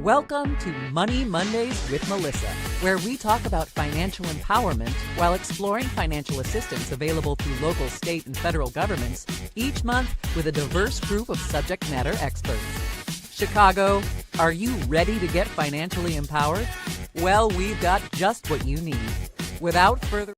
Welcome to Money Mondays with Melissa, where we talk about financial empowerment while exploring financial assistance available through local, state, and federal governments each month with a diverse group of subject matter experts. Chicago, are you ready to get financially empowered? Well, we've got just what you need. Without further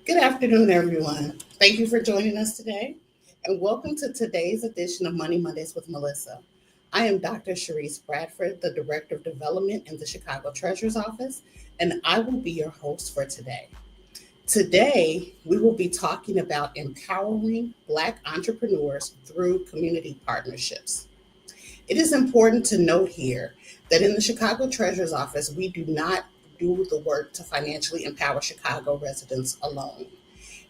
Good afternoon, everyone. Thank you for joining us today, and welcome to today's edition of Money Mondays with Melissa. I am Dr. Sharice Bradford, the Director of Development in the Chicago Treasurer's Office, and I will be your host for today. Today, we will be talking about empowering Black entrepreneurs through community partnerships. It is important to note here that in the Chicago Treasurer's Office, we do not do the work to financially empower Chicago residents alone.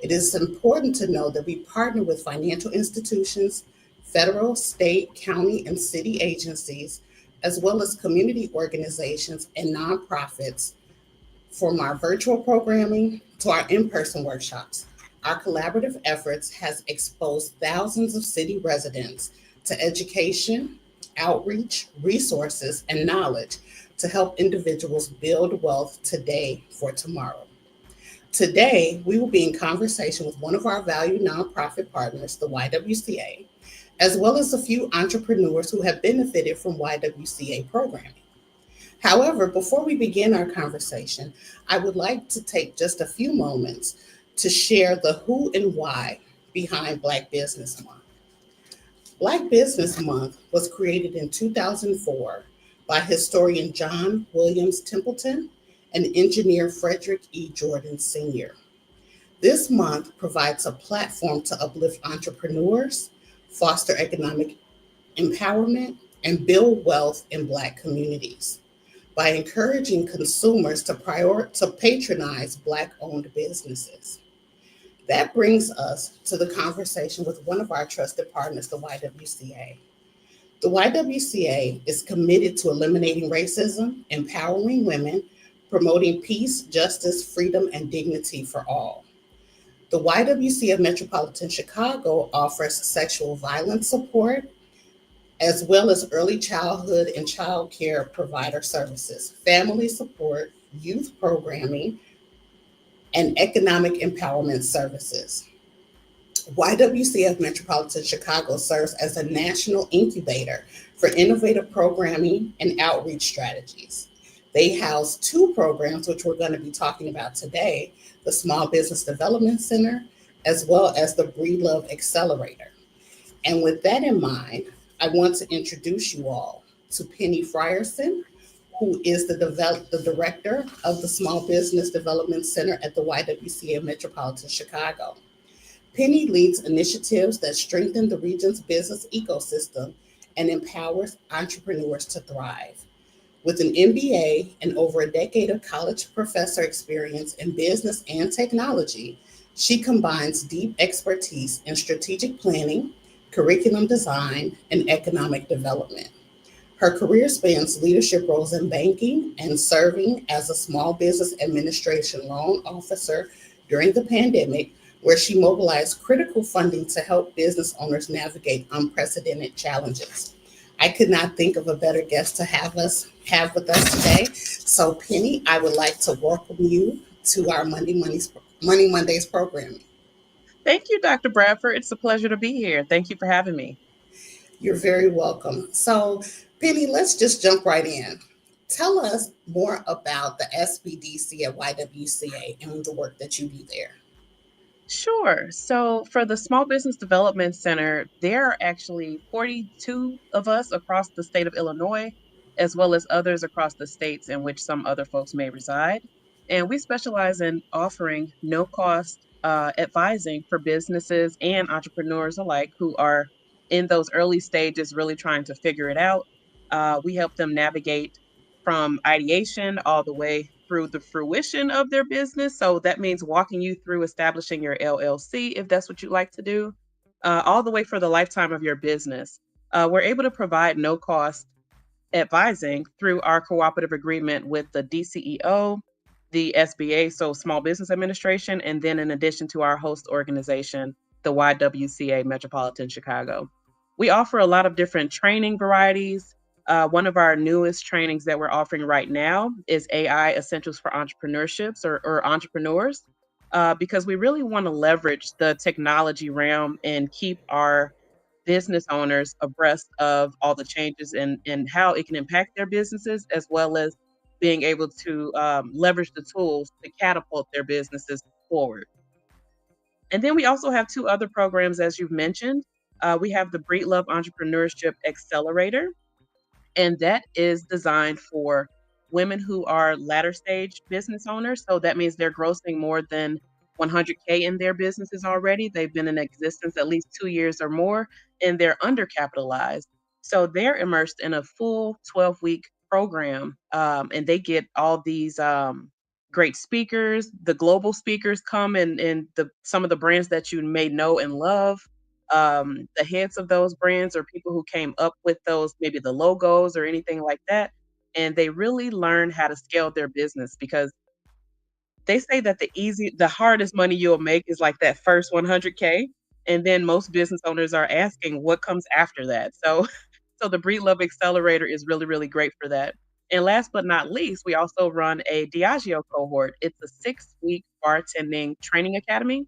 It is important to know that we partner with financial institutions, federal, state, county, and city agencies, as well as community organizations and nonprofits, from our virtual programming to our in-person workshops. Our collaborative efforts has exposed thousands of city residents to education, outreach, resources, and knowledge to help individuals build wealth today for tomorrow. Today, we will be in conversation with one of our valued nonprofit partners, the YWCA, as well as a few entrepreneurs who have benefited from YWCA programming. However, before we begin our conversation, I would like to take just a few moments to share the who and why behind Black Business Month. Black Business Month was created in 2004 by historian John Williams Templeton and engineer Frederick E. Jordan Sr. This month provides a platform to uplift entrepreneurs, foster economic empowerment, and build wealth in Black communities by encouraging consumers to patronize Black-owned businesses. That brings us to the conversation with one of our trusted partners, the YWCA. The YWCA is committed to eliminating racism, empowering women, promoting peace, justice, freedom, and dignity for all. The YWCA Metropolitan Chicago offers sexual violence support, as well as early childhood and child care provider services, family support, youth programming, and economic empowerment services. YWCA Metropolitan Chicago serves as a national incubator for innovative programming and outreach strategies. They house two programs, which we're going to be talking about today, the Small Business Development Center, as well as the Breedlove Accelerator. And with that in mind, I want to introduce you all to Penny Frierson, who is the director of the Small Business Development Center at the YWCA Metropolitan Chicago. Penny leads initiatives that strengthen the region's business ecosystem and empowers entrepreneurs to thrive. With an MBA and over a decade of college professor experience in business and technology, she combines deep expertise in strategic planning, curriculum design, and economic development. Her career spans leadership roles in banking and serving as a small business administration loan officer during the pandemic, where she mobilized critical funding to help business owners navigate unprecedented challenges. I could not think of a better guest to have with us today. So Penny, I would like to welcome you to our Money Mondays programming. Thank you, Dr. Bradford. It's a pleasure to be here. Thank you for having me. You're very welcome. So Penny, let's just jump right in. Tell us more about the SBDC at YWCA and the work that you do there. Sure. So for the Small Business Development Center, there are actually 42 of us across the state of Illinois, as well as others across the states in which some other folks may reside. And we specialize in offering no-cost advising for businesses and entrepreneurs alike who are in those early stages really trying to figure it out. We help them navigate from ideation all the way through the fruition of their business. So that means walking you through establishing your LLC, if that's what you like to do, all the way for the lifetime of your business. We're able to provide no cost advising through our cooperative agreement with the DCEO, the SBA, so Small Business Administration, and then in addition to our host organization, the YWCA Metropolitan Chicago. We offer a lot of different training varieties. One of our newest trainings that we're offering right now is AI Essentials for Entrepreneurships or entrepreneurs, because we really want to leverage the technology realm and keep our business owners abreast of all the changes and how it can impact their businesses, as well as being able to leverage the tools to catapult their businesses forward. And then we also have two other programs, as you've mentioned. We have the Breedlove Entrepreneurship Accelerator, and that is designed for women who are latter stage business owners. So that means they're grossing more than 100K in their businesses already. They've been in existence at least 2 years or more, and they're undercapitalized. So they're immersed in a full 12-week program, and they get all these great speakers. The global speakers come, and some of the brands that you may know and love, the heads of those brands or people who came up with those, maybe the logos or anything like that. And they really learn how to scale their business, because they say that the hardest money you'll make is like that first 100K. And then most business owners are asking what comes after that. So, so the Breedlove Accelerator is really, really great for that. And last but not least, we also run a Diageo cohort. It's a 6-week bartending training academy,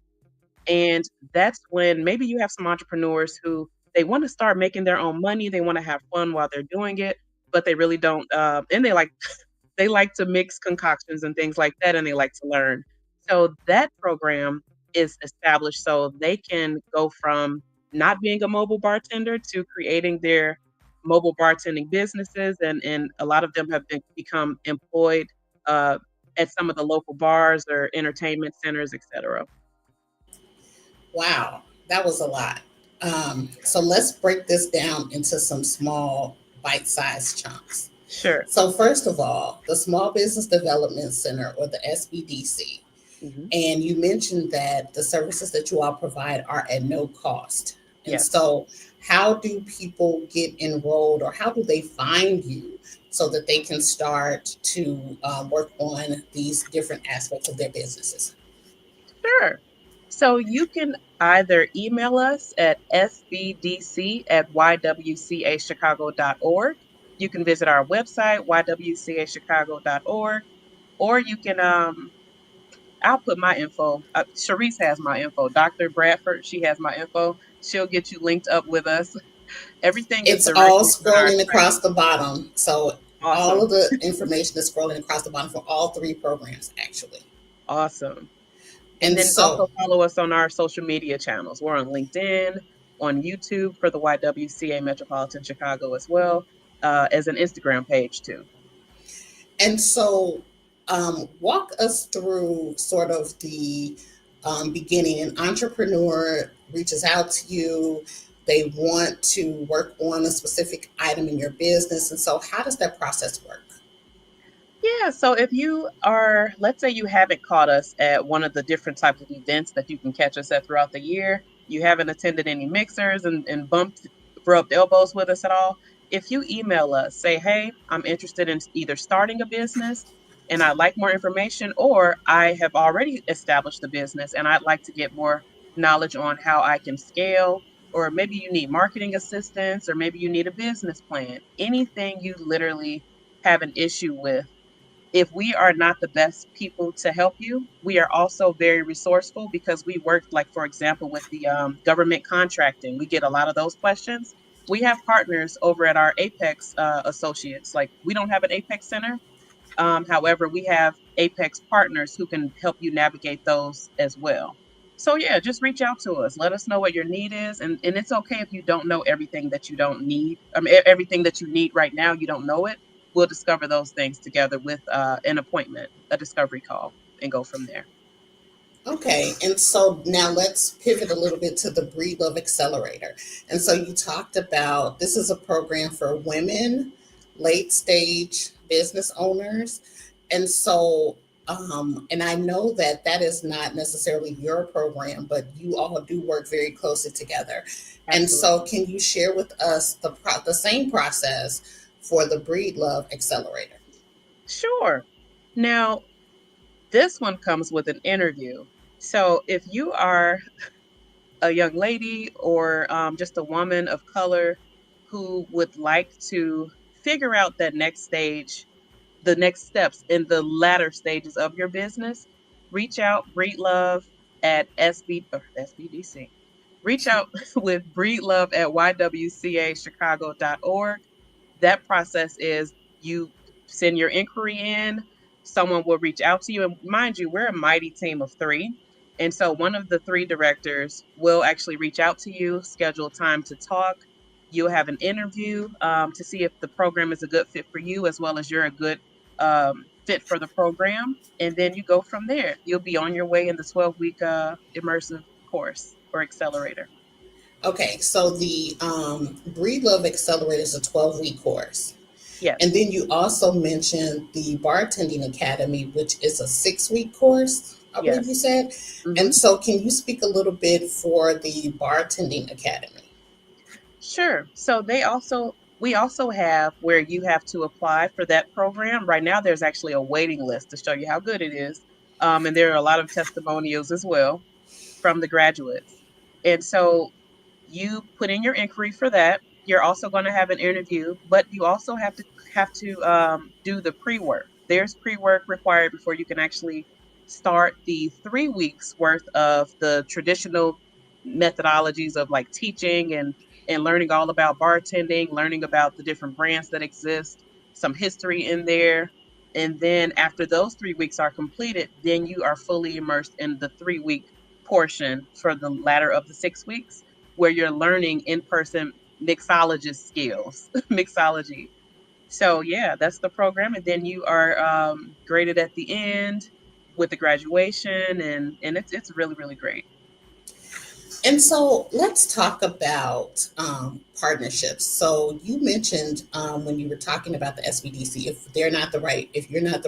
and that's when maybe you have some entrepreneurs who they want to start making their own money. They want to have fun while they're doing it, but they really don't. And they like to mix concoctions and things like that, and they like to learn. So that program is established so they can go from not being a mobile bartender to creating their mobile bartending businesses, and a lot of them have become employed uh, at some of the local bars or entertainment centers, etc. Wow, that was a lot. So let's break this down into some small bite-sized chunks. Sure. So first of all, the Small Business Development Center, or the SBDC, Hmm. and you mentioned that the services that you all provide are at no cost. And Yes. so how do people get enrolled, or how do they find you so that they can start to work on these different aspects of their businesses? Sure. So you can either email us at sbdc@ywcachicago.org. You can visit our website, ywcachicago.org, or you can, I'll put my info. Sharice has my info. Dr. Bradford, she has my info. She'll get you linked up with us. Everything is It's all directly on our scrolling site. across the bottom. So all Awesome. of the information is scrolling across the bottom for all three programs, actually. Awesome. And And then also so, follow us on our social media channels. We're on LinkedIn, on YouTube for the YWCA Metropolitan Chicago as well, as an Instagram page too. and so, walk us through sort of the beginning. An entrepreneur reaches out to you, they want to work on a specific item in your business. And so, how does that process work? Yeah, so if you are, let's say you haven't caught us at one of the different types of events that you can catch us at throughout the year, you haven't attended any mixers and rubbed elbows with us at all. If you email us, say, hey, I'm interested in either starting a business and I'd like more information, or I have already established a business and I'd like to get more knowledge on how I can scale, or maybe you need marketing assistance, or maybe you need a business plan, anything you literally have an issue with, if we are not the best people to help you, we are also very resourceful, because we work, like, for example, with the government contracting. We get a lot of those questions. We have partners over at our Apex associates. Like, we don't have an Apex center. However, we have Apex partners who can help you navigate those as well. So yeah, just reach out to us. Let us know what your need is, and it's okay if you don't know everything that you don't need. I mean, everything that you need right now, you don't know it. We'll discover those things together with an appointment, a discovery call, and go from there. Okay, and so now let's pivot a little bit to the Breedlove Accelerator. And so you talked about this is a program for women, late stage business owners. And so, and I know that that is not necessarily your program, but you all do work very closely together. And so, Absolutely. can you share with us the same process for the Breedlove Accelerator? Sure. Now, this one comes with an interview. So if you are a young lady or just a woman of color who would like to figure out that next stage, the next steps in the latter stages of your business, reach out, Breedlove at SBDC. Reach out with Breedlove at YWCA Chicago.org. That process is you send your inquiry in, someone will reach out to you. And mind you, we're a mighty team of three. And so one of the three directors will actually reach out to you, schedule time to talk. You'll have an interview to see if the program is a good fit for you, as well as you're a good fit for the program. And then you go from there. You'll be on your way in the 12-week immersive course or accelerator. Okay, so the Breedlove Accelerator is a 12-week course. Yes. And then you also mentioned the Bartending Academy, which is a 6-week course, I believe you said. Mm-hmm. And so can you speak a little bit for the Bartending Academy? Sure. So we also have where you have to apply for that program. Right now, there's actually a waiting list to show you how good it is. And there are a lot of testimonials as well from the graduates. And so you put in your inquiry for that. You're also going to have an interview, but you also have to do the pre-work. There's pre-work required before you can actually start the 3 weeks worth of the traditional methodologies of like teaching and learning all about bartending, learning about the different brands that exist, some history in there. And then after those 3 weeks are completed, then you are fully immersed in the 3 week portion for the latter of the 6 weeks, where you're learning in-person mixologist skills, mixology. So yeah, that's the program. And then you are graded at the end with the graduation, and it's really, really great. And so let's talk about partnerships. So you mentioned when you were talking about the SBDC, if you're not the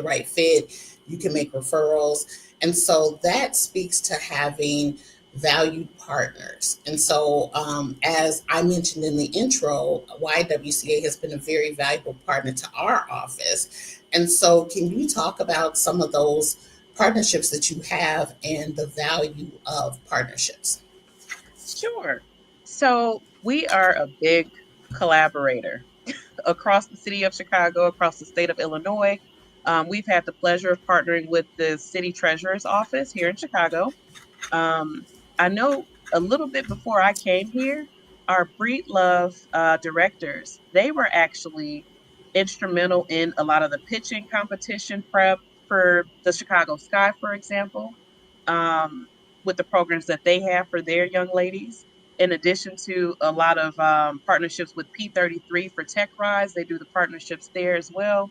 right fit, you can make referrals. And so that speaks to having valued partners. And so as I mentioned in the intro, YWCA has been a very valuable partner to our office. And so can you talk about some of those partnerships that you have and the value of partnerships? Sure. So we are a big collaborator across the city of Chicago, across the state of Illinois. We've had the pleasure of partnering with the city treasurer's office here in Chicago. Um, I know a little bit before I came here, our Breedlove directors, they were actually instrumental in a lot of the pitching competition prep for the Chicago Sky, for example, um, with the programs that they have for their young ladies. In addition to a lot of partnerships with P33 for Tech Rise, they do the partnerships there as well.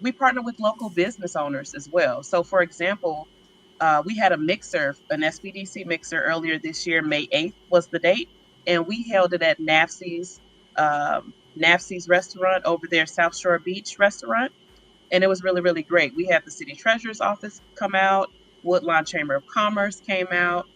We partner with local business owners as well. So, for example, we had a mixer, an SBDC mixer earlier this year. May 8th was the date, and we held it at NAFC's restaurant over there, South Shore Beach restaurant, and it was really, really great. We had the city treasurer's office come out, Woodlawn Chamber of Commerce came out.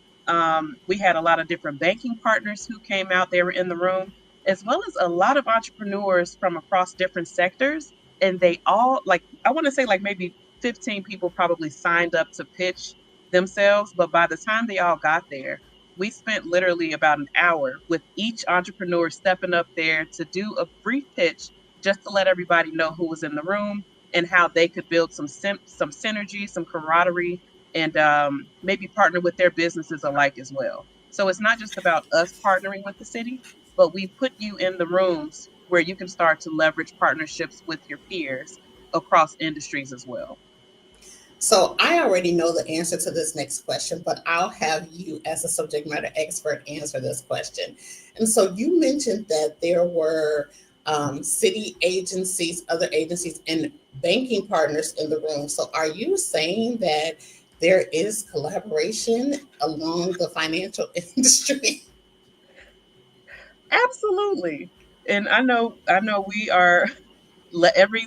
We had a lot of different banking partners who came out. They were in the room, as well as a lot of entrepreneurs from across different sectors. And they all, like, I want to say like maybe 15 people probably signed up to pitch themselves. But by the time they all got there, we spent literally about an hour with each entrepreneur stepping up there to do a brief pitch just to let everybody know who was in the room and how they could build some synergy, some camaraderie, and maybe partner with their businesses alike as well. So it's not just about us partnering with the city, but we put you in the rooms where you can start to leverage partnerships with your peers across industries as well. So I already know the answer to this next question, but I'll have you as a subject matter expert answer this question. And so you mentioned that there were city agencies, other agencies, and banking partners in the room. So are you saying that there is collaboration along the financial industry? Absolutely. And I know we are every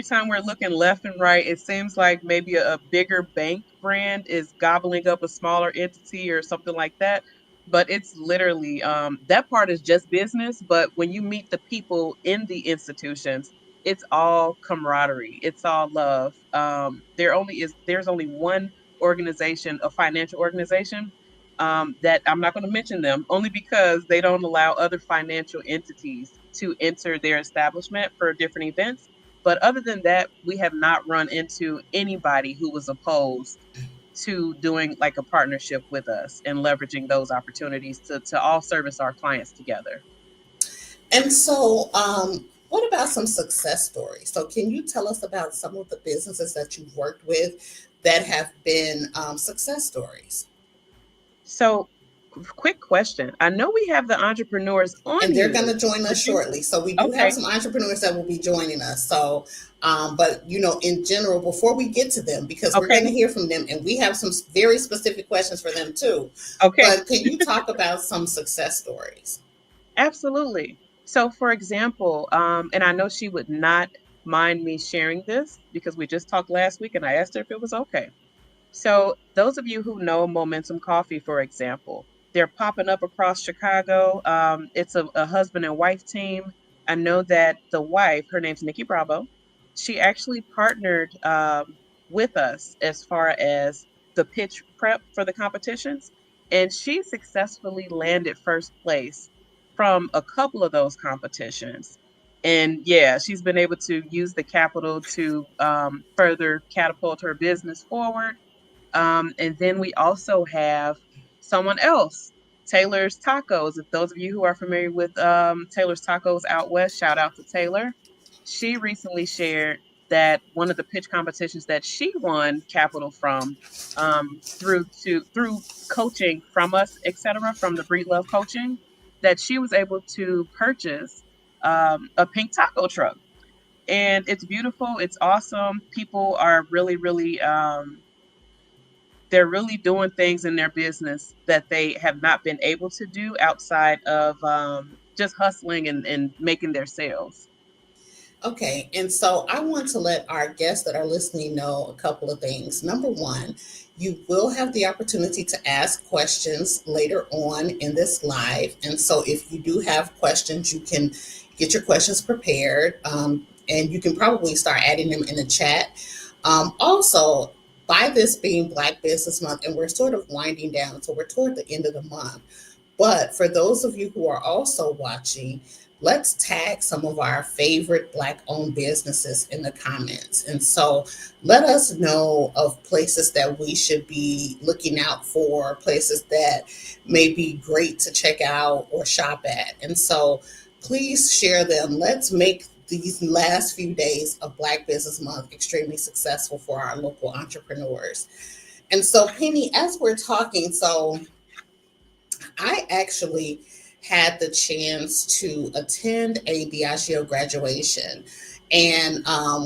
time we're looking left and right, it seems like maybe a bigger bank brand is gobbling up a smaller entity or something like that. but it's literally that part is just business. But when you meet the people in the institutions, it's all camaraderie, it's all love. There's only one organization, a financial organization, that I'm not going to mention them, only because they don't allow other financial entities to enter their establishment for different events. But other than that, we have not run into anybody who was opposed to doing like a partnership with us and leveraging those opportunities to all service our clients together. And so, what about some success stories? So, can you tell us about some of the businesses that you've worked with that have been success stories? So, quick question. I know we have the entrepreneurs on And they're going here. to join Would us you? shortly. So, we do have Okay. some entrepreneurs that will be joining us. So, but in general, before we get to them, because we're going Okay. to hear from them, and we have some very specific questions for them too. Okay. But can you talk about some success stories? Absolutely. So, for example, and I know she would not mind me sharing this because we just talked last week and I asked her if it was okay. So, those of you who know Momentum Coffee, for example, they're popping up across Chicago. It's a husband and wife team. I know that the wife, her name's Nikki Bravo, she actually partnered with us as far as the pitch prep for the competitions. And she successfully landed first place from a couple of those competitions. And yeah, she's been able to use the capital to further catapult her business forward. And then we also have someone else, Taylor's Tacos. If those of you who are familiar with Taylor's Tacos out west, shout out to Taylor. She recently shared that one of the pitch competitions that she won capital from, through coaching from us, etc., from the Breedlove coaching, that she was able to purchase a pink taco truck. And it's beautiful. It's awesome. People are really, really they're really doing things in their business that they have not been able to do outside of just hustling and making their sales. Okay, and so I want to let our guests that are listening know a couple of things. Number one, you will have the opportunity to ask questions later on in this live. And so if you do have questions, you can get your questions prepared, and you can probably start adding them in the chat. Also, by this being Black Business Month, and we're sort of winding down, so we're toward the end of the month. But for those of you who are also watching, let's tag some of our favorite Black owned businesses in the comments. And so let us know of places that we should be looking out for, places that may be great to check out or shop at. And so please share them. Let's make these last few days of Black Business Month extremely successful for our local entrepreneurs. And so, Penny, as we're talking, so I actually had the chance to attend a Diageo graduation and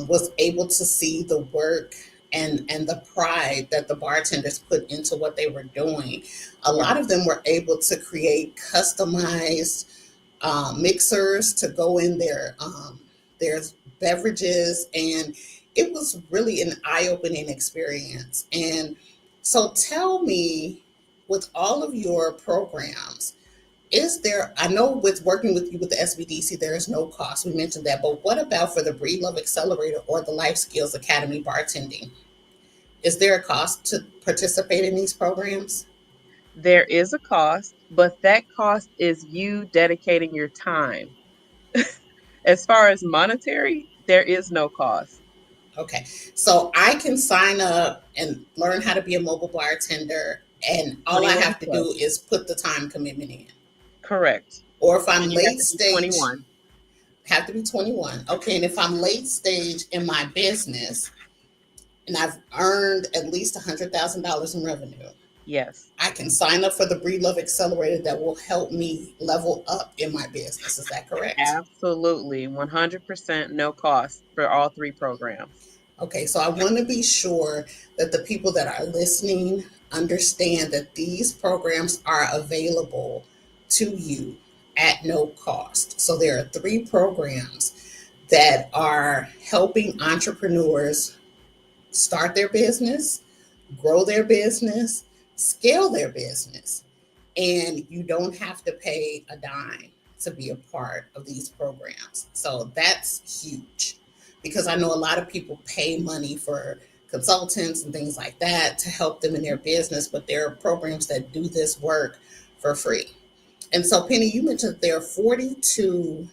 was able to see the work and the pride that the bartenders put into what they were doing. A Yeah. lot of them were able to create customized mixers to go in their beverages, and it was really an eye-opening experience. And so tell me, with all of your programs, is there, I know with working with you with the SBDC, there is no cost. We mentioned that, but what about for the Breedlove Accelerator or the Life Skills Academy bartending? Is there a cost to participate in these programs? There is a cost, but that cost is you dedicating your time. As far as monetary, there is no cost. Okay, so I can sign up and learn how to be a mobile bartender, and all I 21 have to do plus. is put the time commitment in. Correct. Or if I'm And you have late to be stage, 21. have to be 21. Okay, and if I'm late stage in my business and I've earned at least $100,000 in revenue, Yes. I can sign up for the Breedlove Accelerator that will help me level up in my business. Is that correct? Absolutely. 100% no cost for all three programs. Okay, so I want to be sure that the people that are listening understand that these programs are available to you at no cost. So there are three programs that are helping entrepreneurs start their business, grow their business, scale their business. and you don't have to pay a dime to be a part of these programs. So that's huge, because I know a lot of people pay money for consultants and things like that to help them in their business, but there are programs that do this work for free. And so, Penny, you mentioned there are 42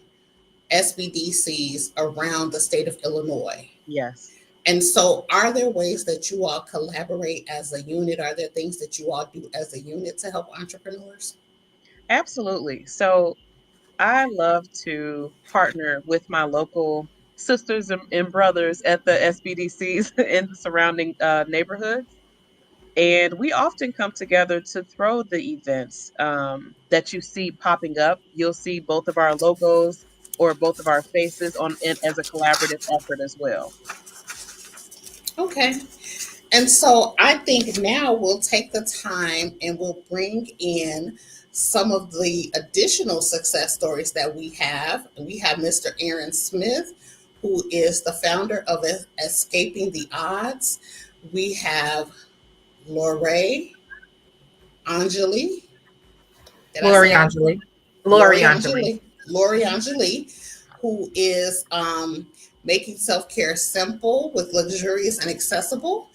SBDCs around the state of Illinois. Yes. And so, are there ways that you all collaborate as a unit? Are there things that you all do as a unit to help entrepreneurs? Absolutely. So I love to partner with my local sisters and brothers at the SBDCs in the surrounding neighborhoods. And we often come together to throw the events that you see popping up. You'll see both of our logos or both of our faces on it as a collaborative effort as well. Okay. And so I think now we'll take the time and we'll bring in some of the additional success stories that we have. We have Mr. Aaron Smith, who is the founder of Escaping the Odds. We have Lori Angeli. Did I Lori say that? Angeli. Lori Lori Angeli. Angeli. Lori Angeli, who is making self care simple with luxurious and accessible.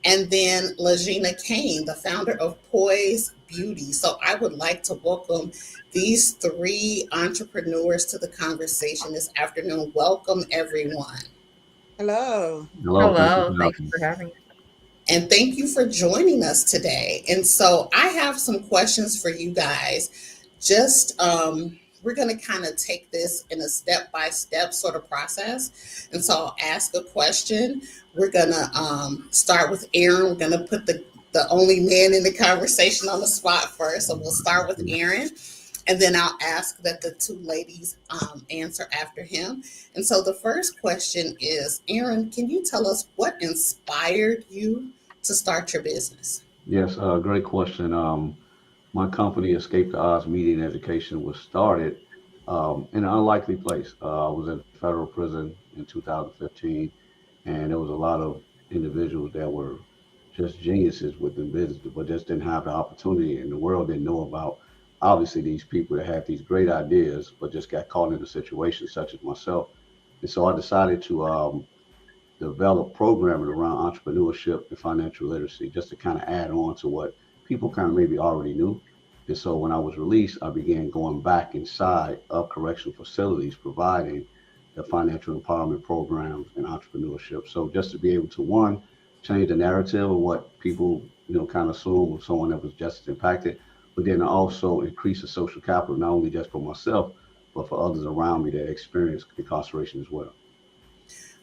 And then Legina Kane, the founder of Poise Beauty. So I would like to welcome these three entrepreneurs to the conversation this afternoon. Welcome, everyone. Hello. Hello, thank you Hello. for Thank having you me. for having me. And thank you for joining us today. And so I have some questions for you guys. Just we're going to kind of take this in a step-by-step sort of process. And so I'll ask a question. We're going to start with Aaron. We're going to put the only man in the conversation on the spot first. So we'll start with Aaron. And then I'll ask that the two ladies answer after him. And so the first question is, Aaron, can you tell us what inspired you to start your business? Yes, great question. My company, Escape the Odds Media and Education, was started in an unlikely place. I was in federal prison in 2015, and there was a lot of individuals that were just geniuses within business, but just didn't have the opportunity, and the world didn't know about, obviously, these people that had these great ideas, but just got caught in a situation such as myself. And so I decided to develop programming around entrepreneurship and financial literacy just to kind of add on to what people kind of maybe already knew. And so when I was released, I began going back inside of correctional facilities, providing the financial empowerment programs and entrepreneurship. So just to be able to, one, change the narrative of what people, kind of assume of someone that was just as impacted, but then also increase the social capital, not only just for myself, but for others around me that experience incarceration as well.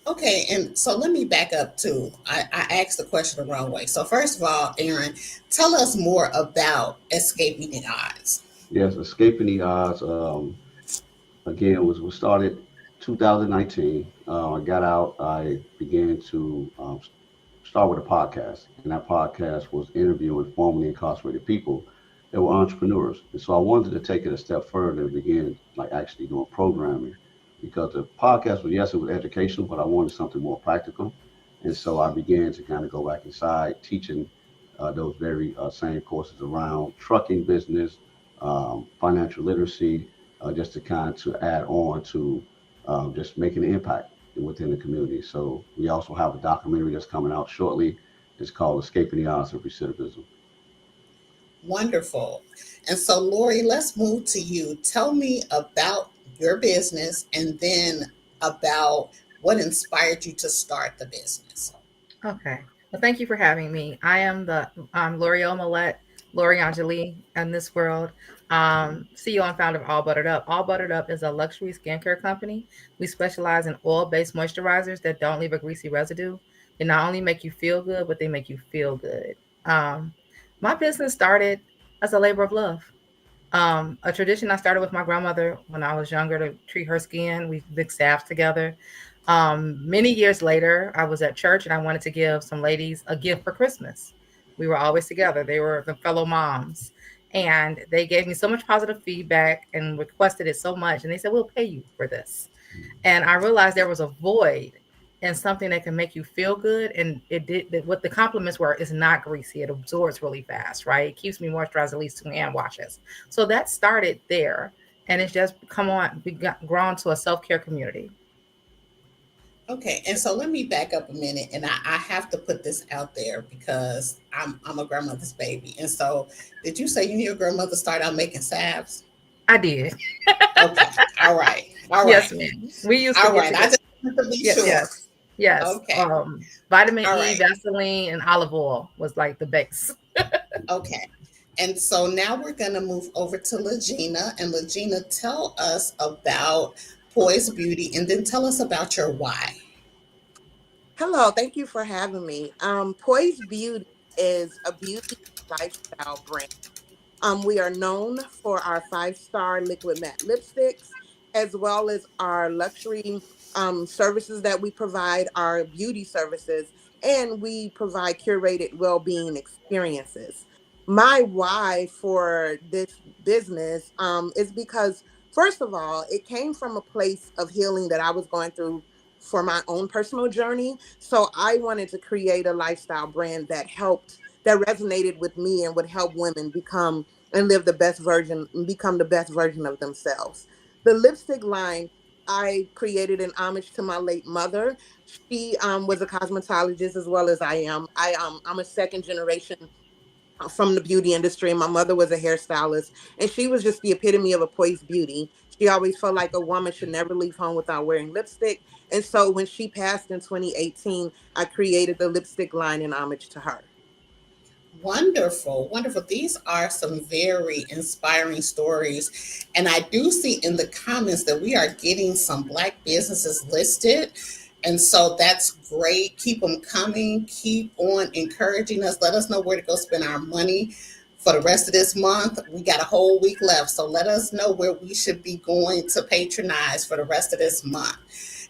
Okay, and so let me back up too. I asked the question the wrong way. So first of all, Aaron, tell us more about Escaping the Odds. Yes, Escaping the Odds, again, was started 2019. I got out, I began to start with a podcast, and that podcast was interviewing formerly incarcerated people that were entrepreneurs. And so I wanted to take it a step further and begin like actually doing programming, because the podcast was, yes, it was educational, but I wanted something more practical. And so I began to kind of go back inside teaching those very same courses around trucking business, financial literacy, just to kind of to add on to just making an impact within the community. So we also have a documentary that's coming out shortly. It's called Escaping the Odds of Recidivism. Wonderful. And so, Lori, let's move to you. Tell me about your business and then about what inspired you to start the business. Okay. Well, thank you for having me. I am the L'Oreal Millette, Lori Angeli in this world. CEO and founder of All Buttered Up. All Buttered Up is a luxury skincare company. We specialize in oil-based moisturizers that don't leave a greasy residue. They not only make you feel good, but they make you feel good. My business started as a labor of love. A tradition I started with my grandmother when I was younger to treat her skin. We did salves together. Many years later, I was at church and I wanted to give some ladies a gift for Christmas. We were always together. They were the fellow moms. And they gave me so much positive feedback and requested it so much. And they said, we'll pay you for this. And I realized there was a void and something that can make you feel good. And what the compliments were is not greasy. It absorbs really fast, right? It keeps me moisturized at least 2 hand washes. So that started there. And it's just grown to a self-care community. Okay, and so let me back up a minute, and I have to put this out there because I'm a grandmother's baby. And so, did you say you and your grandmother started out making salves? I did. Okay, all right, all Yes, right, ma'am. We used to all get right. I together. just want to be Yeah, sure. yes. Okay, Vitamin all E, right, Vaseline, and olive oil was like the base. okay. And so now we're going to move over to Legina, and Legina, tell us about Poise Beauty, and then tell us about your why. Hello, thank you for having me. Poise Beauty is a beauty lifestyle brand. We are known for our 5-star liquid matte lipsticks, as well as our luxury services that we provide, our beauty services, and we provide curated well-being experiences. My why for this business is because, first of all, it came from a place of healing that I was going through for my own personal journey. So I wanted to create a lifestyle brand that resonated with me and would help women become the best version of themselves. The lipstick line I created in homage to my late mother. She was a cosmetologist as well as I am. I'm a second generation from the beauty industry. My mother was a hairstylist, and she was just the epitome of a poised beauty. She always felt like a woman should never leave home without wearing lipstick. And so when she passed in 2018, I created the lipstick line in homage to her. Wonderful, wonderful. These are some very inspiring stories. And I do see in the comments that we are getting some Black businesses listed. And so that's great. Keep them coming. Keep on encouraging us. Let us know where to go spend our money for the rest of this month. We got a whole week left. So let us know where we should be going to patronize for the rest of this month.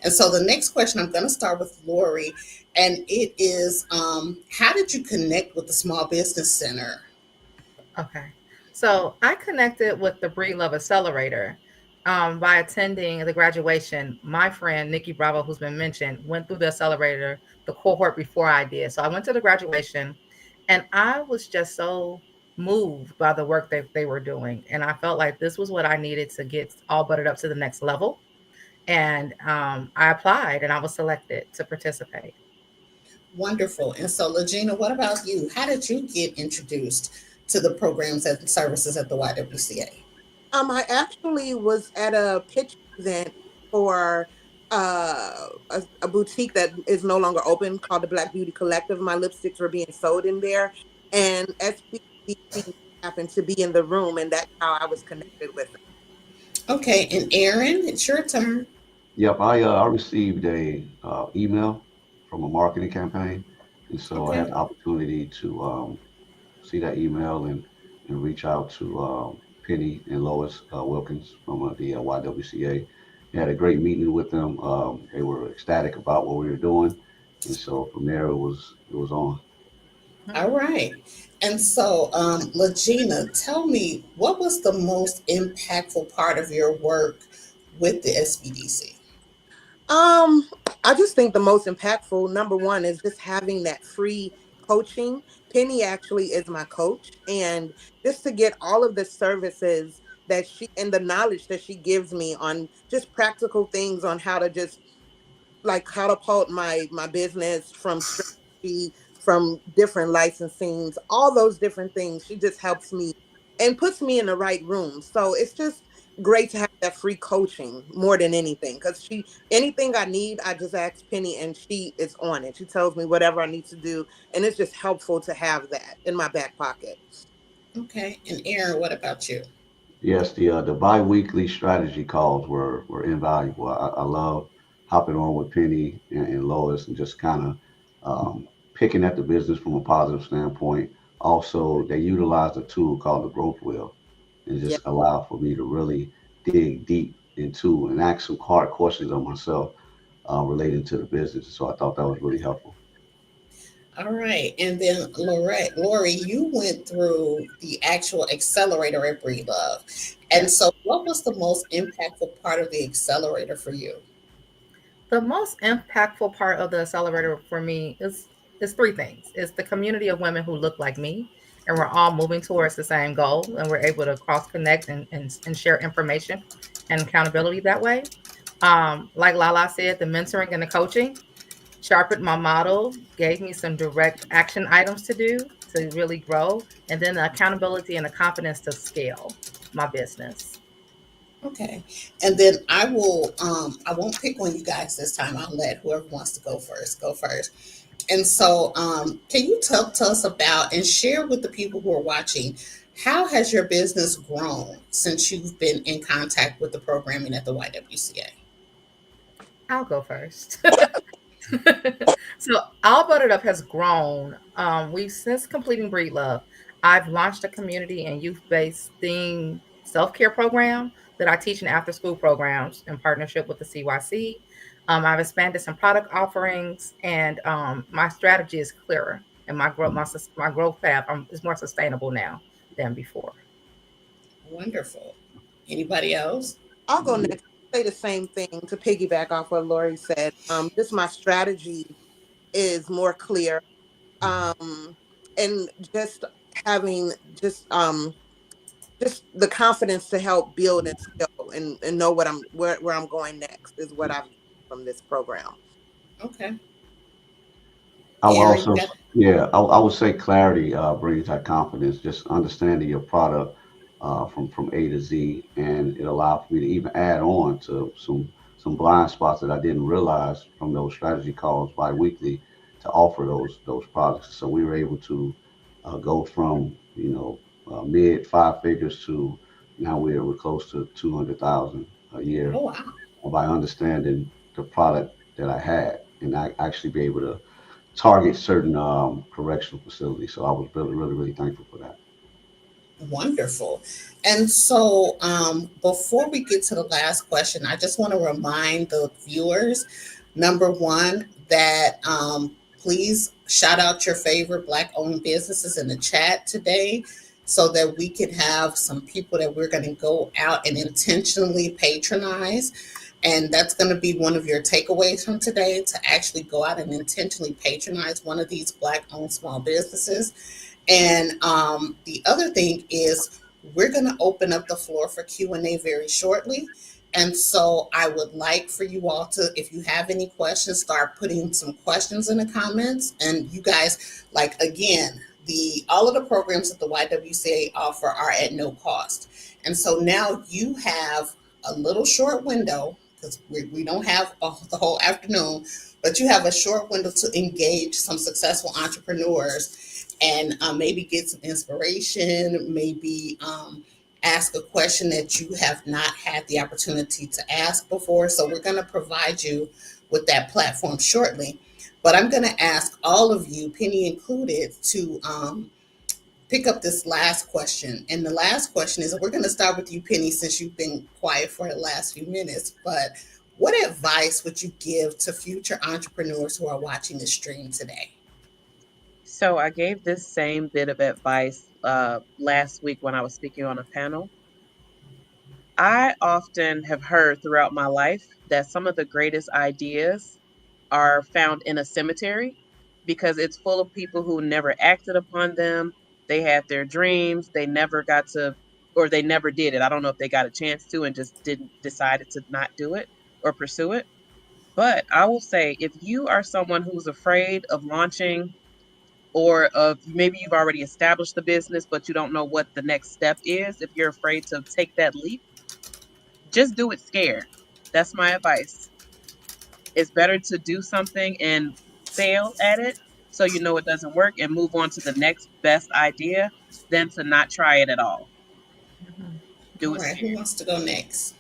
And so the next question, I'm going to start with Lori, and it is, how did you connect with the Small Business Center? Okay. So I connected with the Breedlove Accelerator by attending the graduation. My friend, Nikki Bravo, who's been mentioned, went through the accelerator, the cohort before I did. So I went to the graduation and I was just so moved by the work that they were doing. And I felt like this was what I needed to get all buttered up to the next level. And I applied and I was selected to participate. Wonderful. And so, Legina, what about you? How did you get introduced to the programs and services at the YWCA? I actually was at a pitch event for a boutique that is no longer open called the Black Beauty Collective. My lipsticks were being sold in there, and SBDC happened to be in the room, and that's how I was connected with them. Okay, and Aaron, it's your turn. Yep, I received a email from a marketing campaign, and so I had Okay. the opportunity to see that email and reach out to Penny and Lois Wilkins from the YWCA. We had a great meeting with them. They were ecstatic about what we were doing, and so from there it was on. All right. And so, Legina, tell me, what was the most impactful part of your work with the SBDC? Um, I just think the most impactful, number one, is just having that free coaching. Penny actually is my coach, and just to get all of the services that she and the knowledge that she gives me on just practical things on how to just like catapult my business from strategy, from different licensings, all those different things. She just helps me and puts me in the right room. So it's just great to have that free coaching more than anything, because she anything I need, I just ask Penny and she is on it. She tells me whatever I need to do, and it's just helpful to have that in my back pocket. Okay. And Aaron, what about you? Yes, the biweekly strategy calls were invaluable. I love hopping on with Penny and Lois and just kind of picking at the business from a positive standpoint. Also, they utilize a tool called the growth wheel and Yeah. just allow for me to really dig deep into and ask some hard questions of myself relating to the business. So I thought that was really helpful. All right. And then Lori, you went through the actual accelerator at Breedlove. And Yes. so what was the most impactful part of the accelerator for you? The most impactful part of the accelerator for me is three things. It's the community of women who look like me, and we're all moving towards the same goal, and we're able to cross connect and share information and accountability that way. Like Lala said, the mentoring and the coaching sharpened my model, gave me some direct action items to do to really grow, and then the accountability and the confidence to scale my business. Okay. And then I won't pick on you guys this time. I'll let whoever wants to go first. And so can you tell us about and share with the people who are watching, how has your business grown since you've been in contact with the programming at the YWCA? I'll go first. So All Buttered Up has grown. We've since completing Breedlove, I've launched a community and youth-based theme self-care program that I teach in after-school programs in partnership with the CYC. I've expanded some product offerings, and my strategy is clearer, and my growth path is more sustainable now than before. Wonderful. Anybody else? I'll go next. Say the same thing to piggyback off what Lori said. Just my strategy is more clear. And just having just the confidence to help build and scale and know where I'm going next is what I've from this program. Okay. I will Gary, you also, got yeah, I would say clarity brings that confidence. Just understanding your product from A to Z, and it allowed for me to even add on to some blind spots that I didn't realize from those strategy calls biweekly to offer those products. So we were able to go from mid five figures to now we're close to 200,000 a year oh wow. by understanding the product that I had, and I actually be able to target certain correctional facilities. So I was really thankful for that. Wonderful. And so, before we get to the last question, I just want to remind the viewers, number one, that please shout out your favorite Black owned businesses in the chat today so that we can have some people that we're going to go out and intentionally patronize. And that's going to be one of your takeaways from today, to actually go out and intentionally patronize one of these Black owned small businesses. And the other thing is we're going to open up the floor for Q&A very shortly. And so I would like for you all to, if you have any questions, start putting some questions in the comments. And you guys, like, again, all of the programs that the YWCA offer are at no cost. And so now you have a little short window, because we don't have the whole afternoon, but you have a short window to engage some successful entrepreneurs and maybe get some inspiration, maybe ask a question that you have not had the opportunity to ask before. So we're going to provide you with that platform shortly. But I'm going to ask all of you, Penny included, to pick up this last question. And the last question is, we're going to start with you, Penny, since you've been quiet for the last few minutes. But what advice would you give to future entrepreneurs who are watching the stream today? So I gave this same bit of advice last week when I was speaking on a panel. I often have heard throughout my life that some of the greatest ideas are found in a cemetery because it's full of people who never acted upon them. They had their dreams, they never got to, or they never did it. I don't know if they got a chance to and just didn't decided to not do it or pursue it. But I will say, if you are someone who's afraid of launching, or of maybe you've already established the business, but you don't know what the next step is, if you're afraid to take that leap, just do it scared. That's my advice. It's better to do something and fail at it so you know it doesn't work and move on to the next best idea than to not try it at all. Mhm. Do All it right, who scared. wants to go next?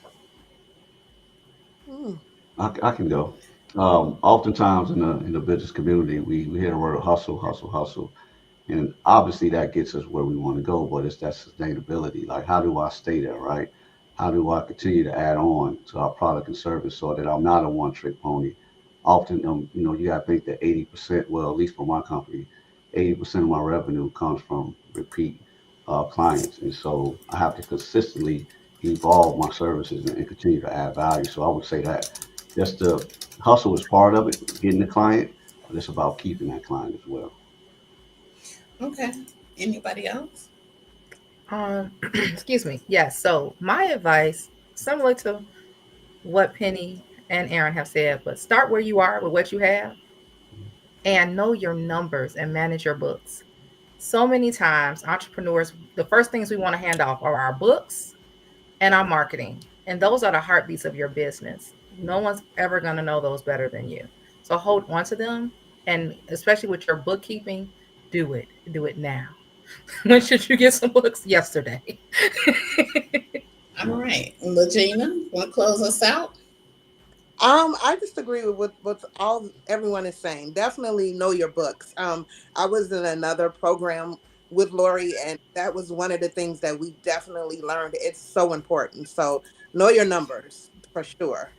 Hmm. I can go. Oftentimes in the business community, we hear the word hustle, hustle, hustle. And obviously that gets us where we want to go, but it's that sustainability. Like, how do I stay there, right? How do I continue to add on to our product and service so that I'm not a one trick pony? Often, you got to think that 80%, well, at least for my company, 80% of my revenue comes from repeat clients. And so I have to consistently evolve my services and continue to add value. So I would say that. That's the hustle is part of it, getting the client, but it's about keeping that client as well. Okay. Anybody else? Excuse me. Yes. So my advice, similar to what Penny and Aaron have said, but start where you are with what you have and know your numbers and manage your books. So many times, entrepreneurs, the first things we want to hand off are our books and our marketing. And those are the heartbeats of your business. No one's ever going to know those better than you. So hold on to them. And especially with your bookkeeping, do it. Do it now. When should you get some books? Yesterday. All right. Legina, want to close us out? I just agree with what all everyone is saying. Definitely know your books. I was in another program with Lori, and that was one of the things that we definitely learned. It's so important. So know your numbers for sure.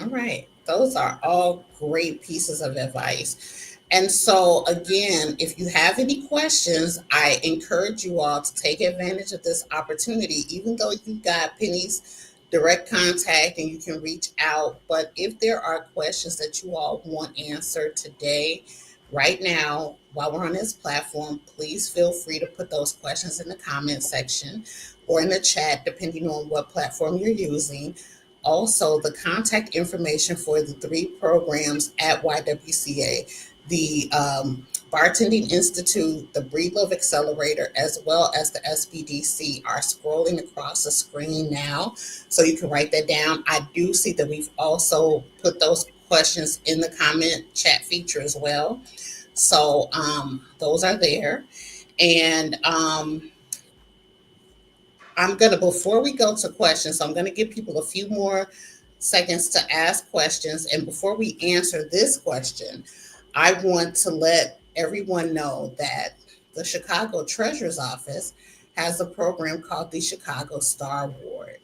All right. Those are all great pieces of advice. And so, again, if you have any questions, I encourage you all to take advantage of this opportunity, even though you got Penny's direct contact and you can reach out. But if there are questions that you all want answered today, right now, while we're on this platform, please feel free to put those questions in the comment section or in the chat, depending on what platform you're using. Also, the contact information for the three programs at YWCA, the Bartending Institute, the Breedlove Accelerator, as well as the SBDC, are scrolling across the screen now. So you can write that down. I do see that we've also put those questions in the comment chat feature as well. So those are there. And before we go to questions, I'm going to give people a few more seconds to ask questions. And before we answer this question, I want to let everyone know that the Chicago Treasurer's Office has a program called the Chicago Star Award.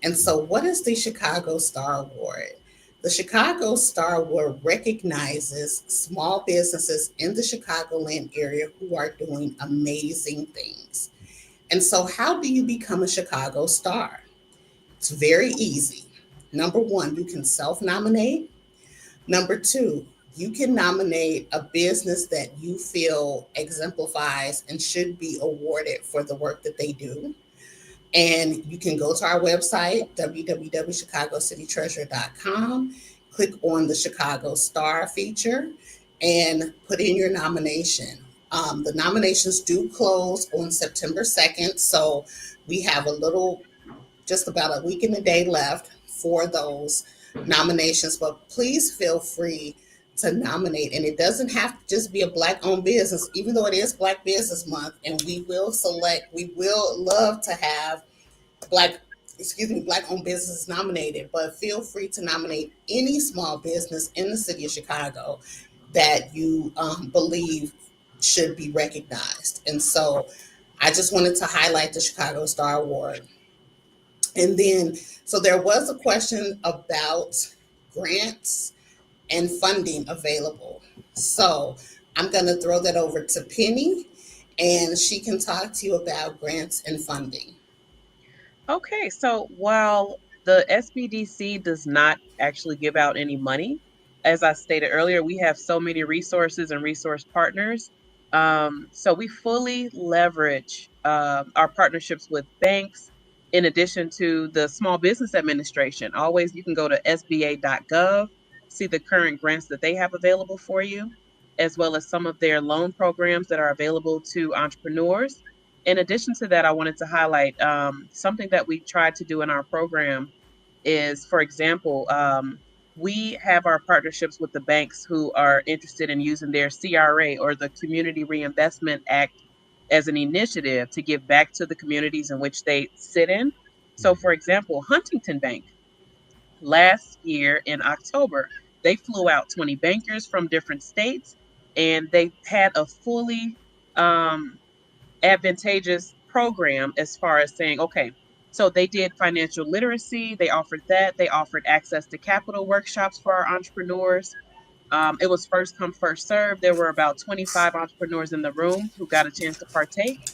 And so, what is the Chicago Star Award? The Chicago Star Award recognizes small businesses in the Chicagoland area who are doing amazing things. And so, how do you become a Chicago star? It's very easy. Number one, you can self nominate. Number two, you can nominate a business that you feel exemplifies and should be awarded for the work that they do. And you can go to our website, www.chicagocitytreasurer.com, click on the Chicago Star feature, and put in your nomination. The nominations do close on September 2nd, so we have just about a week and a day left for those nominations, but please feel free to nominate. And it doesn't have to just be a Black-owned business, even though it is Black Business Month, and we will love to have Black-owned businesses nominated, but feel free to nominate any small business in the city of Chicago that you believe should be recognized. And so I just wanted to highlight the Chicago Star Award. And then, so there was a question about grants and funding available. So I'm going to throw that over to Penny, and she can talk to you about grants and funding. Okay, so while the SBDC does not actually give out any money, as I stated earlier, we have so many resources and resource partners. So we fully leverage our partnerships with banks, in addition to the Small Business Administration. Always, you can go to sba.gov, see the current grants that they have available for you, as well as some of their loan programs that are available to entrepreneurs. In addition to that, I wanted to highlight something that we tried to do in our program is, for example, we have our partnerships with the banks who are interested in using their CRA, or the Community Reinvestment Act, as an initiative to give back to the communities in which they sit in. So, for example, Huntington Bank, last year in October, they flew out 20 bankers from different states, and they had a fully advantageous program as far as saying, okay, so they did financial literacy, they offered that, they offered access to capital workshops for our entrepreneurs. It was first come, first serve. There were about 25 entrepreneurs in the room who got a chance to partake.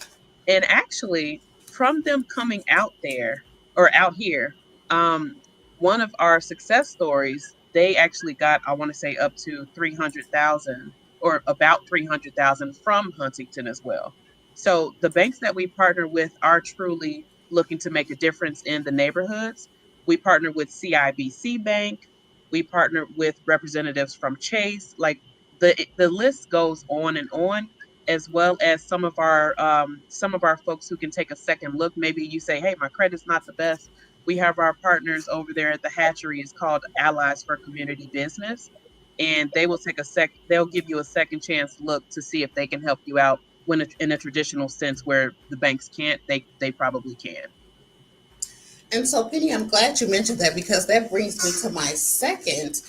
And actually, from them coming out there or out here, um, one of our success stories, they actually got, I want to say, up to 300,000 or about 300,000 from Huntington as well. So the banks that we partner with are truly looking to make a difference in the neighborhoods. We partner with CIBC Bank. We partner with representatives from Chase. Like the list goes on, as well as some of our folks who can take a second look. Maybe you say, "Hey, my credit's not the best." We have our partners over there at the hatchery. It's called Allies for Community Business, and they will take a sec. They'll give you a second chance look to see if they can help you out when in a traditional sense where the banks can't. They probably can. And so, Penny, I'm glad you mentioned that because that brings me to my second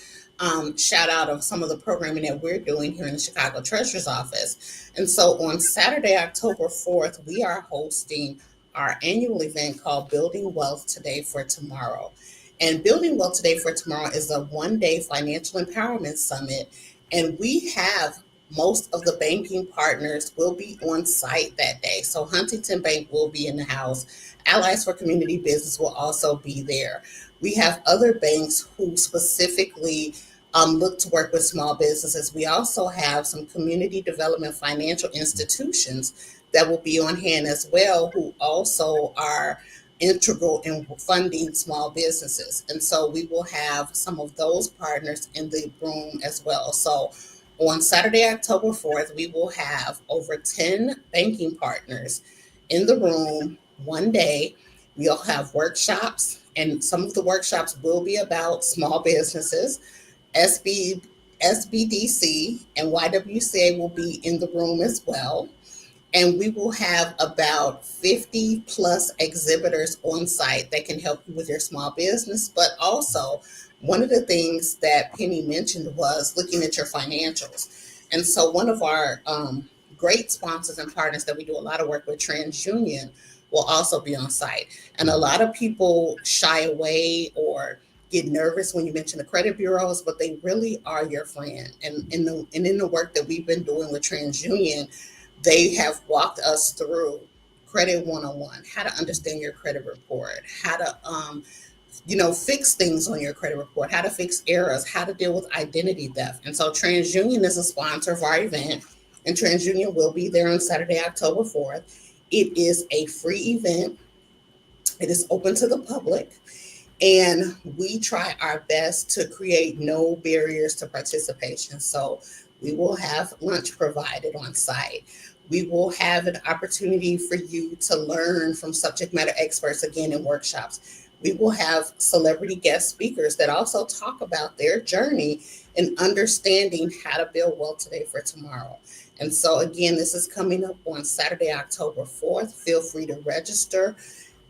shout out of some of the programming that we're doing here in the Chicago Treasurer's Office. And so on Saturday, October 4th, we are hosting our annual event called Building Wealth Today for Tomorrow. And Building Wealth Today for Tomorrow is a one-day financial empowerment summit. And we have most of the banking partners will be on site that day. So Huntington Bank will be in the house. Allies for Community Business will also be there. We have other banks who specifically look to work with small businesses. We also have some community development financial institutions that will be on hand as well, who also are integral in funding small businesses. And so we will have some of those partners in the room as well. So on Saturday, October 4th, we will have over 10 banking partners in the room one day. We'll have workshops, and some of the workshops will be about small businesses. SBDC and YWCA will be in the room as well. And we will have about 50 plus exhibitors on site that can help you with your small business. But also, one of the things that Penny mentioned was looking at your financials. And so one of our great sponsors and partners that we do a lot of work with, TransUnion, will also be on site. And a lot of people shy away or get nervous when you mention the credit bureaus, but they really are your friend. And in the work that we've been doing with TransUnion, they have walked us through credit 101, how to understand your credit report, how to fix things on your credit report, how to fix errors, how to deal with identity theft. And so TransUnion is a sponsor of our event, and TransUnion will be there on Saturday, October 4th. It is a free event. It is open to the public. And we try our best to create no barriers to participation. So we will have lunch provided on site. We will have an opportunity for you to learn from subject matter experts, again, in workshops. We will have celebrity guest speakers that also talk about their journey in understanding how to build wealth today for tomorrow. And so, again, this is coming up on Saturday, October 4th. Feel free to register.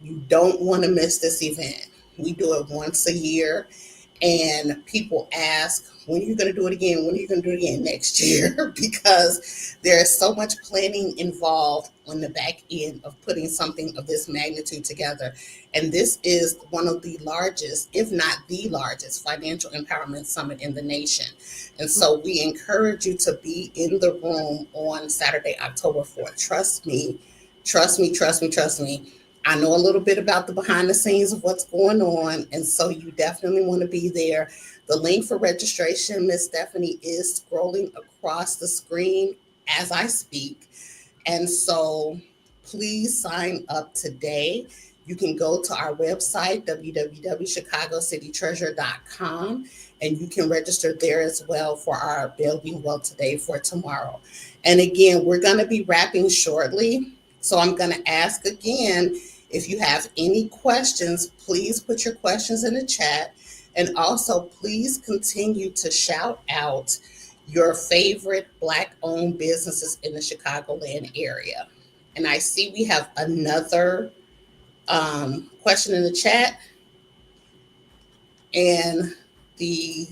You don't want to miss this event. We do it once a year, and people ask, when are you going to do it again? When are you going to do it again next year? Because there is so much planning involved on the back end of putting something of this magnitude together. And this is one of the largest, if not the largest, financial empowerment summit in the nation. And so we encourage you to be in the room on Saturday, October 4th. Trust me, trust me, trust me, trust me. I know a little bit about the behind the scenes of what's going on, and so you definitely want to be there. The link for registration, Miss Stephanie, is scrolling across the screen as I speak. And so please sign up today. You can go to our website, www.chicagocitytreasurer.com, and you can register there as well for our Building Wealth Today for tomorrow. And again, we're going to be wrapping shortly. So I'm going to ask again, if you have any questions, please put your questions in the chat. And also, please continue to shout out your favorite Black-owned businesses in the Chicagoland area. And I see we have another question in the chat. And the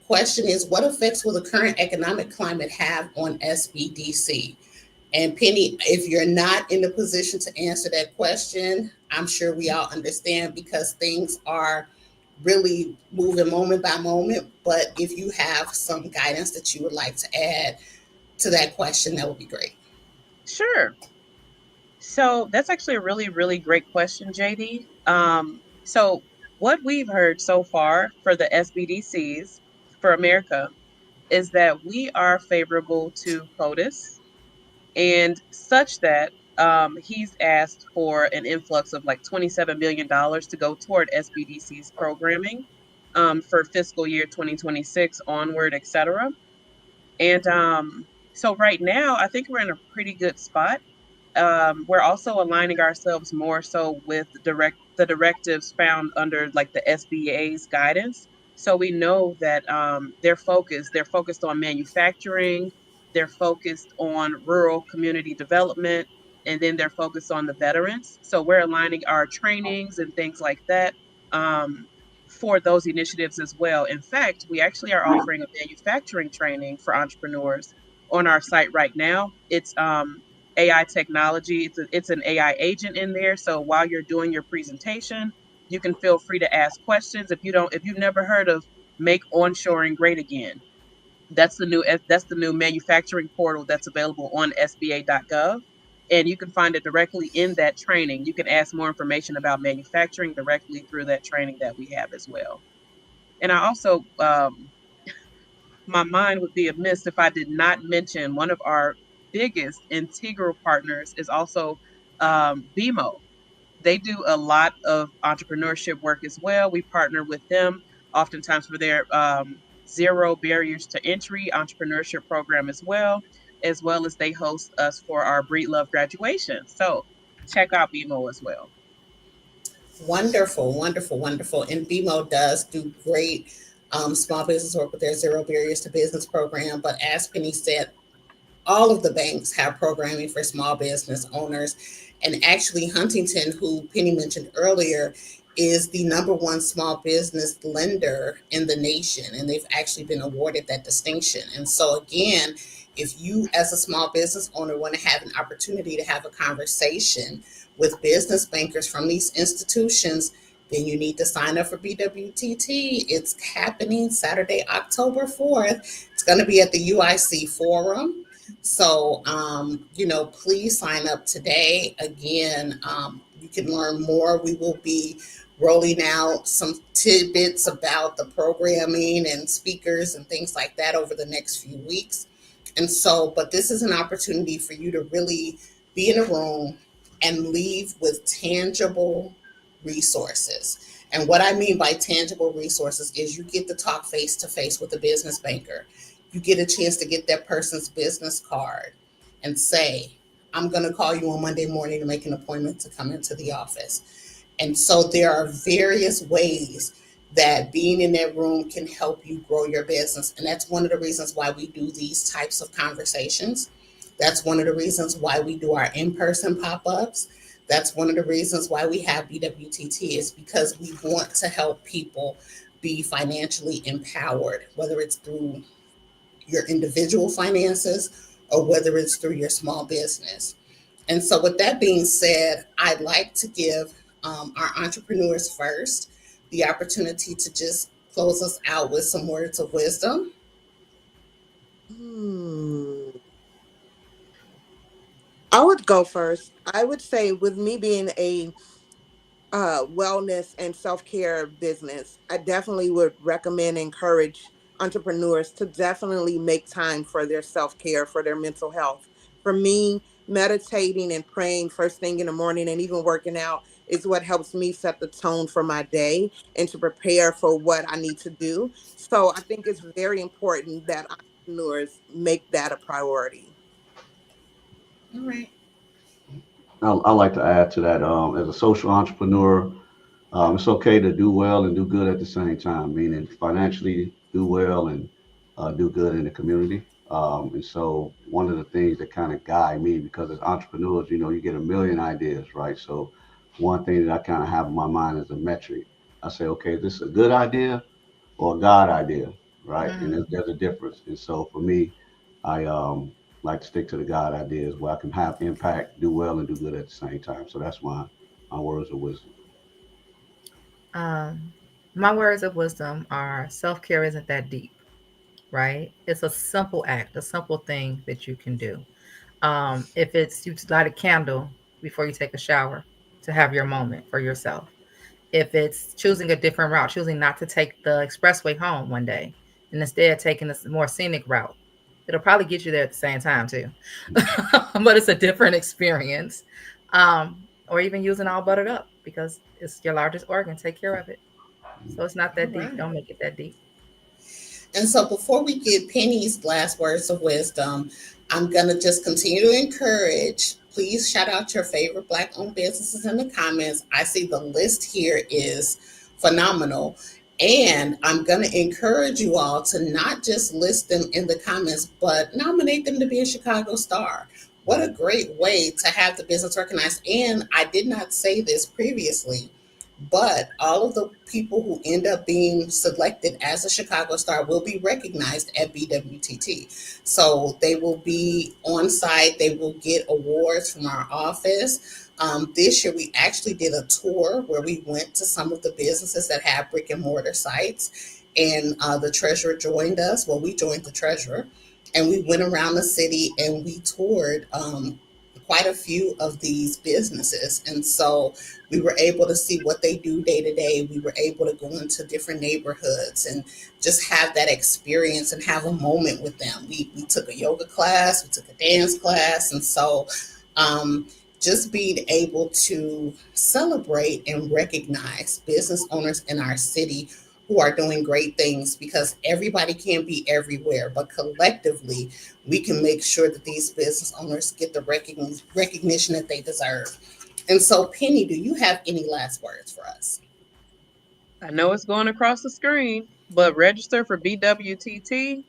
question is, what effects will the current economic climate have on SBDC? And Penny, if you're not in a position to answer that question, I'm sure we all understand because things are really moving moment by moment. But if you have some guidance that you would like to add to that question, that would be great. Sure. So that's actually a really, really great question, JD. So what we've heard so far for the SBDCs for America is that we are favorable to POTUS, and such that he's asked for an influx of like $27 million to go toward SBDC's programming for fiscal year 2026 onward, etc. And so right now, I think we're in a pretty good spot. We're also aligning ourselves more so with the directives found under like the SBA's guidance. So we know that they're focused on manufacturing, they're focused on rural community development, and then they're focused on the veterans. So we're aligning our trainings and things like that for those initiatives as well. In fact, we actually are offering a manufacturing training for entrepreneurs on our site right now. It's AI technology. It's an AI agent in there. So while you're doing your presentation, you can feel free to ask questions. If you've never heard of Make Onshoring Great Again, that's the new manufacturing portal that's available on SBA.gov. And you can find it directly in that training. You can ask more information about manufacturing directly through that training that we have as well. And I also, my mind would be amiss if I did not mention one of our biggest integral partners is also BMO. They do a lot of entrepreneurship work as well. We partner with them oftentimes for their zero barriers to entry entrepreneurship program as well as they host us for our Breedlove graduation. So check out BMO as well. Wonderful, wonderful, wonderful. And BMO does do great small business work with their Zero Barriers to Business program. But as Penny said, all of the banks have programming for small business owners. And actually, Huntington, who Penny mentioned earlier, is the number one small business lender in the nation. And they've actually been awarded that distinction. And so, again, if you, as a small business owner, want to have an opportunity to have a conversation with business bankers from these institutions, then you need to sign up for BWTT. It's happening Saturday, October 4th. It's going to be at the UIC Forum. So, please sign up today. Again, you can learn more. We will be rolling out some tidbits about the programming and speakers and things like that over the next few weeks. And so, but this is an opportunity for you to really be in a room and leave with tangible resources. And what I mean by tangible resources is you get to talk face to face with a business banker. You get a chance to get that person's business card and say, I'm going to call you on Monday morning to make an appointment to come into the office. And so there are various ways that being in that room can help you grow your business. And that's one of the reasons why we do these types of conversations. That's one of the reasons why we do our in-person pop-ups. That's one of the reasons why we have BWTT, is because we want to help people be financially empowered, whether it's through your individual finances or whether it's through your small business. And so with that being said, I'd like to give our entrepreneurs first the opportunity to just close us out with some words of wisdom. I would go first. I would say, with me being a wellness and self-care business, I definitely would recommend, encourage entrepreneurs to definitely make time for their self-care, for their mental health. For me, meditating and praying first thing in the morning and even working out is what helps me set the tone for my day and to prepare for what I need to do. So I think it's very important that entrepreneurs make that a priority. All right. I like to add to that. As a social entrepreneur, it's okay to do well and do good at the same time, meaning financially do well and do good in the community. And so one of the things that kind of guide me, because as entrepreneurs, you get a million ideas, right? So one thing that I kind of have in my mind is a metric. I say, okay, is this a good idea or a God idea, right? And there's a difference. And so for me, I like to stick to the God ideas where I can have impact, do well, and do good at the same time. So that's my words of wisdom. Um, my words of wisdom are self-care isn't that deep, right? It's a simple act, a simple thing that you can do. If it's you light a candle before you take a shower to have your moment for yourself. If it's choosing a different route, choosing not to take the expressway home one day and instead taking a more scenic route, it'll probably get you there at the same time too. But it's a different experience. Or even using all buttered up because it's your largest organ. Take care of it. So it's not that All deep. right. Don't make it that deep. And so before we get Penny's last words of wisdom, I'm going to just continue to encourage. Please shout out your favorite Black owned businesses in the comments. I see the list here is phenomenal. And I'm going to encourage you all to not just list them in the comments, but nominate them to be a Chicago star. What a great way to have the business recognized. And I did not say this previously, but all of the people who end up being selected as a Chicago star will be recognized at BWTT. So they will be on site, they will get awards from our office. This year, we actually did a tour where we went to some of the businesses that have brick and mortar sites, and the treasurer joined us. Well, we joined the treasurer, and we went around the city and we toured quite a few of these businesses. And so we were able to see what they do day to day. We were able to go into different neighborhoods and just have that experience and have a moment with them. We took a yoga class, we took a dance class. And so just being able to celebrate and recognize business owners in our city who are doing great things, because everybody can't be everywhere, but collectively we can make sure that these business owners get the recognition that they deserve. And so, Penny, do you have any last words for us? I know it's going across the screen, but register for BWTT,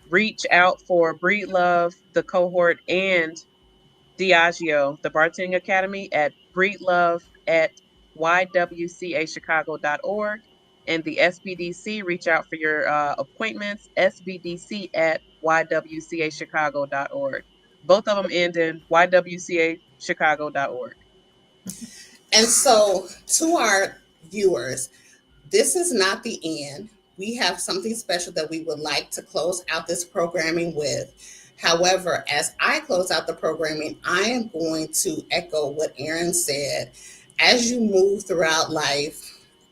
reach out for Breedlove, the cohort, and Diageo, the Bartending Academy, at breedlove@ywcachicago.org. And the SBDC, reach out for your appointments, sbdc@ywcachicago.org. Both of them end in ywcachicago.org. And so, to our viewers, this is not the end. We have something special that we would like to close out this programming with. However, as I close out the programming, I am going to echo what Aaron said. As you move throughout life,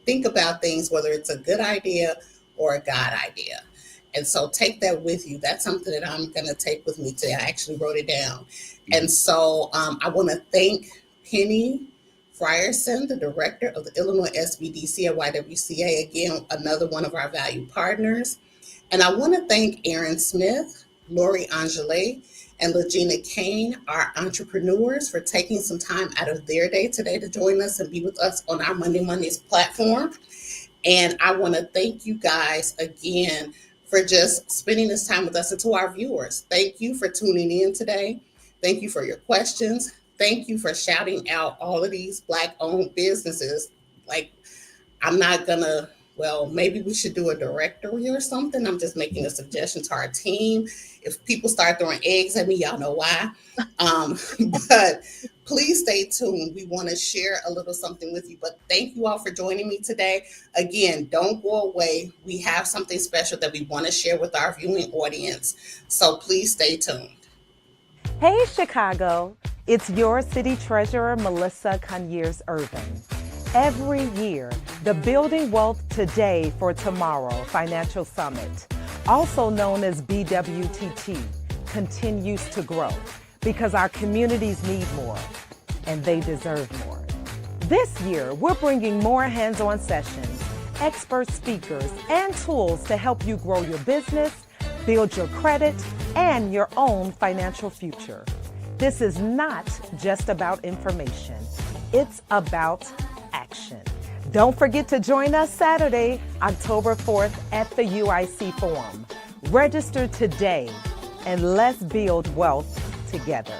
think about things, whether it's a good idea or a God idea. And so take that with you. That's something that I'm going to take with me today. I actually wrote it down. And so I want to thank Penny Frierson, the director of the Illinois SBDC at YWCA, again, another one of our valued partners. And I want to thank Aaron Smith, Lori Angele, and Legina Kane, our entrepreneurs, for taking some time out of their day today to join us and be with us on our Monday Mondays platform. And I want to thank you guys again for just spending this time with us. And to our viewers, thank you for tuning in today. Thank you for your questions. Thank you for shouting out all of these Black-owned businesses. Like, I'm not gonna, well, maybe we should do a directory or something. I'm just making a suggestion to our team. If people start throwing eggs at me, y'all know why. But please stay tuned. We want to share a little something with you. But thank you all for joining me today. Again, don't go away. We have something special that we want to share with our viewing audience. So please stay tuned. Hey, Chicago. It's your city treasurer, Melissa Conyears-Ervin. Every year, the Building Wealth Today for Tomorrow Financial Summit, also known as BWTT, continues to grow because our communities need more and they deserve more. This year, we're bringing more hands-on sessions, expert speakers, and tools to help you grow your business, build your credit, and your own financial future. This is not just about information, it's about action. Don't forget to join us Saturday, October 4th at the UIC Forum. Register today and let's build wealth together.